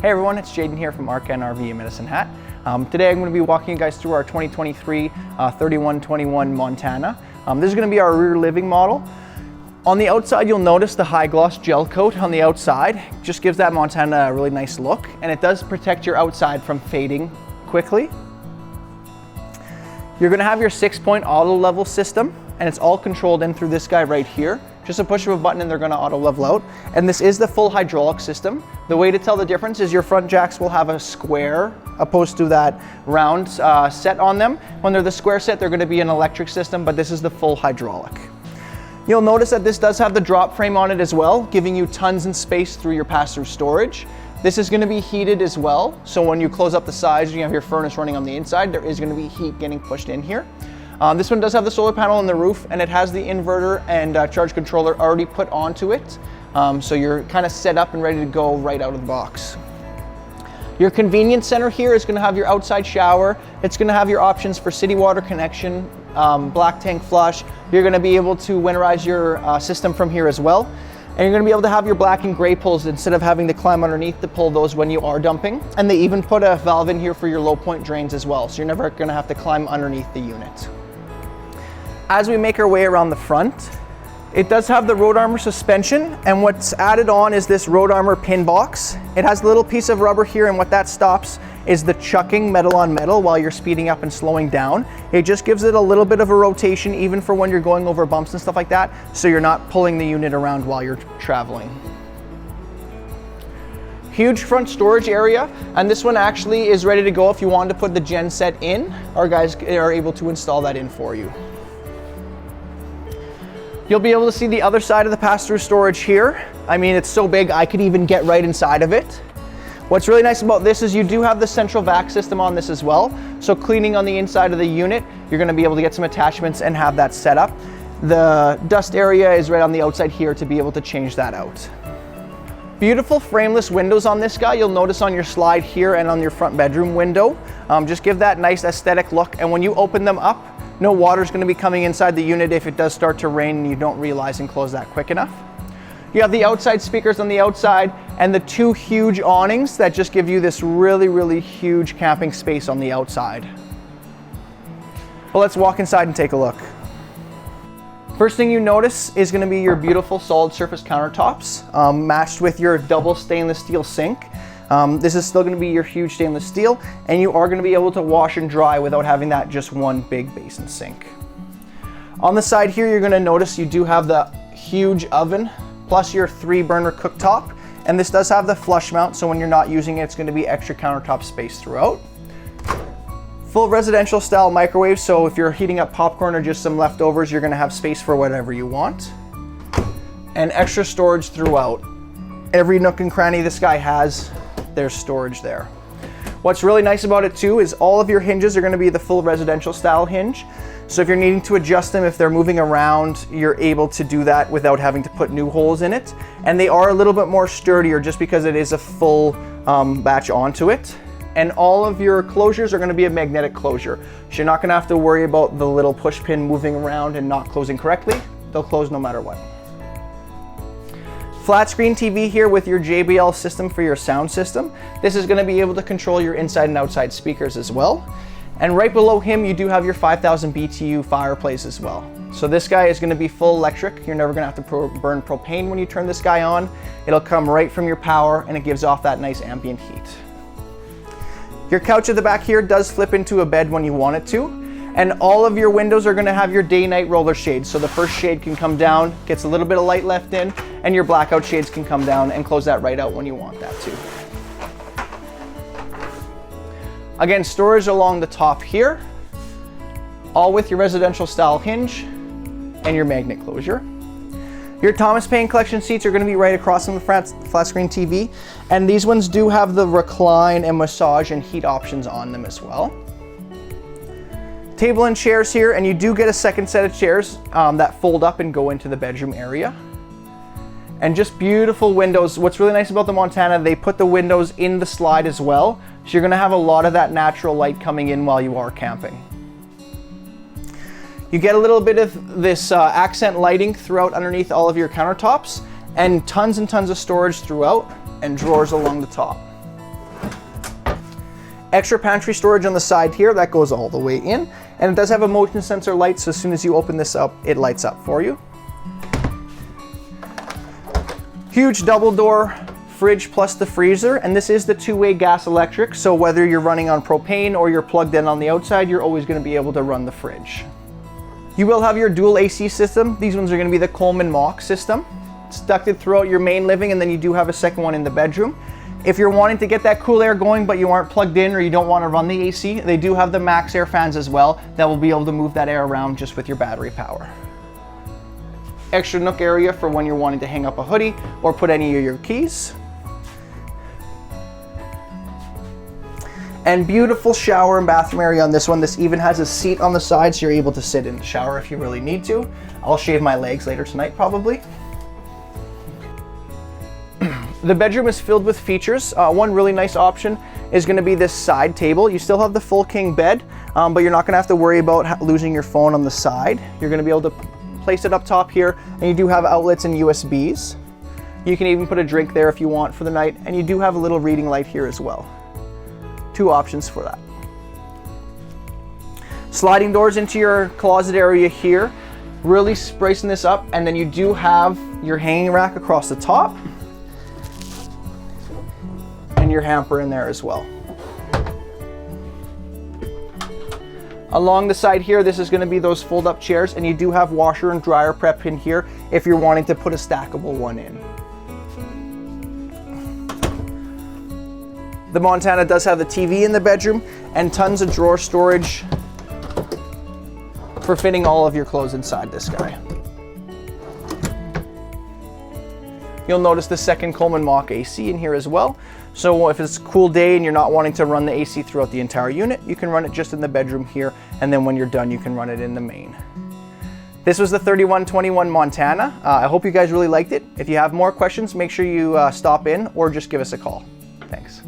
Hey everyone, it's Jaden here from Arcan RV in Medicine Hat. Today I'm going to be walking you guys through our 2023 3121 Montana. This is going to be our rear living model. On the outside, you'll notice the high gloss gel coat on the outside. Just gives that Montana a really nice look, and it does protect your outside from fading quickly. You're going to have your 6-point auto level system, and it's all controlled in through this guy right here. Just a push of a button and they're going to auto level out. And this is the full hydraulic system. The way to tell the difference is your front jacks will have a square opposed to that round set on them. When they're the square set, they're going to be an electric system, but this is the full hydraulic. You'll notice that this does have the drop frame on it as well, giving you tons of space through your pass-through storage. This is going to be heated as well, so when you close up the sides and you have your furnace running on the inside, there is going to be heat getting pushed in here. This one does have the solar panel on the roof, and it has the inverter and charge controller already put onto it. So you're kind of set up and ready to go right out of the box. Your convenience center here is going to have your outside shower. It's going to have your options for city water connection, black tank flush. You're going to be able to winterize your system from here as well. And you're going to be able to have your black and gray pulls instead of having to climb underneath to pull those when you are dumping. And they even put a valve in here for your low point drains as well. So you're never going to have to climb underneath the unit. As we make our way around the front, it does have the road armor suspension, and what's added on is this road armor pin box. It has a little piece of rubber here, and what that stops is the chucking metal on metal while you're speeding up and slowing down. It just gives it a little bit of a rotation even for when you're going over bumps and stuff like that, so you're not pulling the unit around while you're traveling. Huge front storage area, and this one actually is ready to go if you wanted to put the gen set in. Our guys are able to install that in for you. You'll be able to see the other side of the pass-through storage here. I mean, it's so big I could even get right inside of it. What's really nice about this is you do have the central vac system on this as well. So cleaning on the inside of the unit, you're going to be able to get some attachments and have that set up. The dust area is right on the outside here to be able to change that out. Beautiful frameless windows on this guy. You'll notice on your slide here and on your front bedroom window. Just give that nice aesthetic look. And when you open them up, no water is going to be coming inside the unit if it does start to rain and you don't realize and close that quick enough. You have the outside speakers on the outside and the two huge awnings that just give you this really, really huge camping space on the outside. Well, let's walk inside and take a look. First thing you notice is going to be your beautiful solid surface countertops matched with your double stainless steel sink. This is still going to be your huge stainless steel, and you are going to be able to wash and dry without having that just one big basin sink. On the side here, you're going to notice you do have the huge oven plus your 3-burner cooktop, and this does have the flush mount, so when you're not using it, it's going to be extra countertop space throughout. Full residential style microwave, so if you're heating up popcorn or just some leftovers, you're going to have space for whatever you want. And extra storage throughout. Every nook and cranny this guy has, there's storage there. What's really nice about it too is all of your hinges are going to be the full residential style hinge. So if you're needing to adjust them, if they're moving around, you're able to do that without having to put new holes in it. And they are a little bit more sturdier just because it is a full batch onto it. And all of your closures are going to be a magnetic closure. So you're not going to have to worry about the little push pin moving around and not closing correctly. They'll close no matter what. Flat screen TV here with your JBL system for your sound system. This is going to be able to control your inside and outside speakers as well. And right below him, you do have your 5000 BTU fireplace as well. So this guy is going to be full electric. You're never going to have to burn propane when you turn this guy on. It'll come right from your power, and it gives off that nice ambient heat. Your couch at the back here does flip into a bed when you want it to. And all of your windows are going to have your day-night roller shades. So the first shade can come down, gets a little bit of light left in, and your blackout shades can come down and close that right out when you want that to. Again, storage along the top here, all with your residential style hinge and your magnet closure. Your Thomas Payne collection seats are going to be right across from the flat screen TV, and these ones do have the recline and massage and heat options on them as well. Table and chairs here, and you do get a second set of chairs that fold up and go into the bedroom area. And just beautiful windows. What's really nice about the Montana, they put the windows in the slide as well, so you're going to have a lot of that natural light coming in while you are camping. You get a little bit of this accent lighting throughout underneath all of your countertops, and tons of storage throughout, and drawers along the top. Extra pantry storage on the side here, that goes all the way in. And it does have a motion sensor light, so as soon as you open this up, it lights up for you. Huge double door fridge plus the freezer, and this is the two-way gas electric, so whether you're running on propane or you're plugged in on the outside, you're always going to be able to run the fridge. You will have your dual AC system. These ones are going to be the Coleman system. It's ducted throughout your main living, and then you do have a second one in the bedroom. If you're wanting to get that cool air going but you aren't plugged in or you don't want to run the AC, they do have the max air fans as well that will be able to move that air around just with your battery power. Extra nook area for when you're wanting to hang up a hoodie or put any of your keys. And beautiful shower and bathroom area on this one. This even has a seat on the side so you're able to sit in the shower if you really need to. I'll shave my legs later tonight probably. The bedroom is filled with features. One really nice option is going to be this side table. You still have the full king bed, but you're not going to have to worry about losing your phone on the side. You're going to be able to place it up top here, and you do have outlets and USBs. You can even put a drink there if you want for the night, and you do have a little reading light here as well. Two options for that. Sliding doors into your closet area here, really sprucing this up, and then you do have your hanging rack across the top and your hamper in there as well. Along the side here, this is going to be those fold-up chairs, and you do have washer and dryer prep in here if you're wanting to put a stackable one in. The Montana does have the TV in the bedroom and tons of drawer storage for fitting all of your clothes inside this guy. You'll notice the second Coleman AC in here as well. So if it's a cool day and you're not wanting to run the AC throughout the entire unit, you can run it just in the bedroom here, and then when you're done, you can run it in the main. This was the 3121 Montana. I hope you guys really liked it. If you have more questions, make sure you stop in or just give us a call. Thanks.